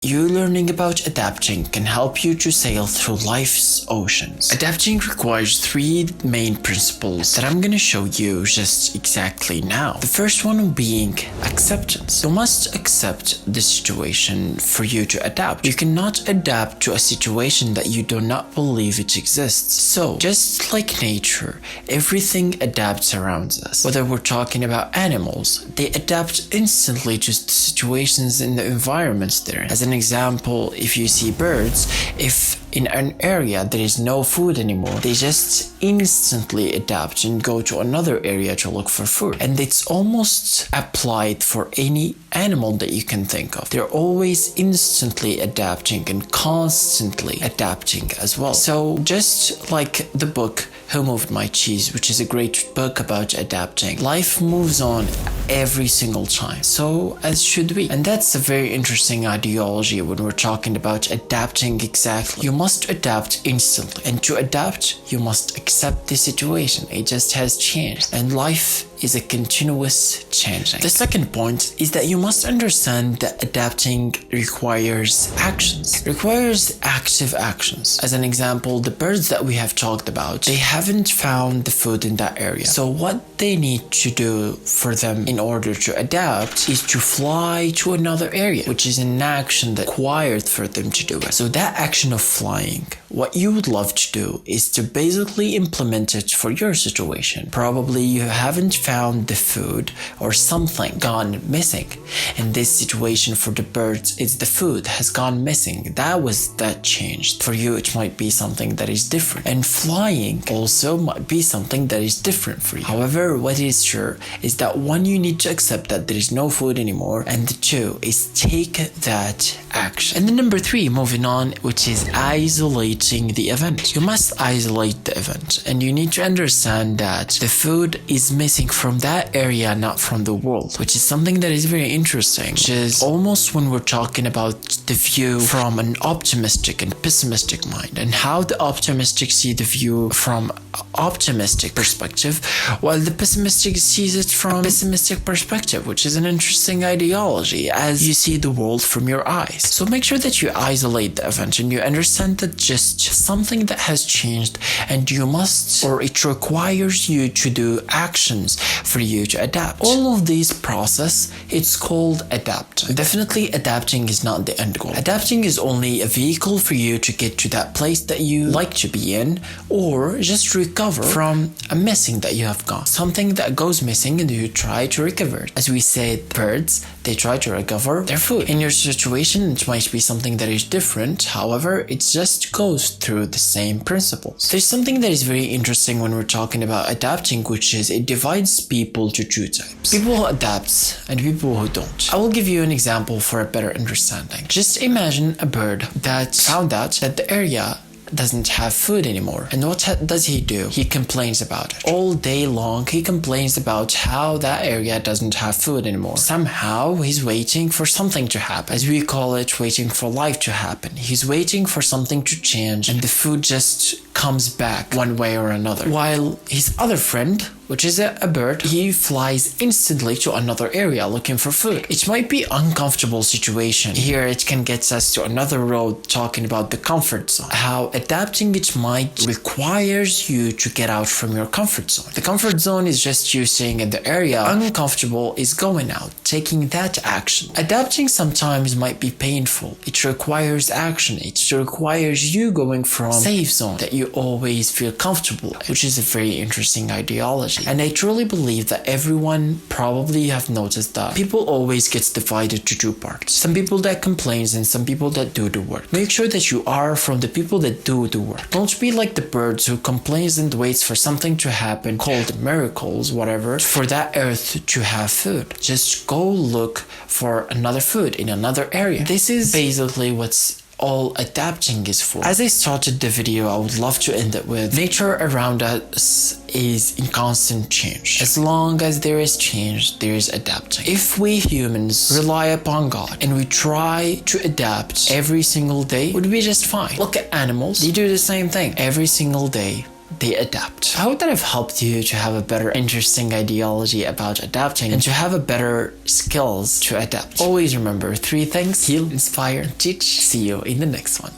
You learning about adapting can help you to sail through life's oceans. Adapting requires three main principles that I'm gonna show you just exactly now. The first one being acceptance. You must accept the situation for you to adapt. You cannot adapt to a situation that you do not believe it exists. So, just like nature, everything adapts around us. Whether we're talking about animals, they adapt instantly to the situations in the environments they're in. As an example, if you see birds, if in an area there is no food anymore, they just instantly adapt and go to another area to look for food. And it's almost applied for any animal that you can think of. They're always instantly adapting and constantly adapting as well. So just like the book Who Moved My Cheese, which is a great book about adapting, life moves on every single time. So as should we. And that's a very interesting ideology when we're talking about adapting exactly. You must adapt instantly. And to adapt, you must accept the situation. It just has changed. And life is a continuous changing. The second point is that you must understand that adapting requires actions. It requires active actions. As an example, the birds that we have talked about, they haven't found the food in that area. So what they need to do for them in order to adapt is to fly to another area, which is an action that required for them to do it. So that action of flying, what you would love to do is to basically implement it for your situation. Probably you haven't found the food or something gone missing. In this situation for the birds, it's the food has gone missing. That changed. For you, it might be something that is different. And flying also might be something that is different for you. However, what is sure is that one, you need to accept that there is no food anymore, and the two is take that action. And the number three, moving on, which is isolating the event. You must isolate the event, and you need to understand that the food is missing from that area, not from the world, which is something that is very interesting, which is almost when we're talking about the view from an optimistic and pessimistic mind, and how the optimistic see the view from optimistic perspective, while the pessimistic sees it from a pessimistic perspective, which is an interesting ideology as you see the world from your eyes. So make sure that you isolate the event and you understand that just something that has changed, and you must, or it requires you to do actions for you to adapt. All of these process, it's called adapting. Definitely adapting is not the end goal. Adapting is only a vehicle for you to get to that place that you like to be in, or just recover from a missing that you have got. Something that goes missing and you try to recover it. As we said, birds, they try to recover their food. In your situation, it might be something that is different. However, it just goes through the same principles. There's something that is very interesting when we're talking about adapting, which is it divides people to two types. People who adapt and people who don't. I will give you an example for a better understanding. Just imagine a bird that found out that the area doesn't have food anymore. And what does he do? He complains about it. All day long, he complains about how that area doesn't have food anymore. Somehow, he's waiting for something to happen. As we call it, waiting for life to happen. He's waiting for something to change, and the food just comes back one way or another. While his other friend, which is a bird, he flies instantly to another area looking for food. It might be uncomfortable situation. Here it can get us to another road talking about the comfort zone. How adapting it might requires you to get out from your comfort zone. The comfort zone is just you staying in the area. Uncomfortable is going out, taking that action. Adapting sometimes might be painful. It requires action. It requires you going from safe zone that you always feel comfortable, which is a very interesting ideology. And I truly believe that everyone probably have noticed that people always gets divided to two parts. Some people that complains and some people that do the work. Make sure that you are from the people that do the work. Don't be like the birds who complains and waits for something to happen, called miracles, whatever, for that earth to have food. Just go look for another food in another area. This is basically what's all adapting is for. As I started the video, I would love to end it with nature around us is in constant change. As long as there is change, there is adapting. If we humans rely upon God and we try to adapt every single day, would be just fine. Look at animals. They do the same thing every single day. they adapt. I hope that I've helped you to have a better interesting ideology about adapting and to have a better skills to adapt. Always remember 3 things: heal, inspire, teach. See you in the next one.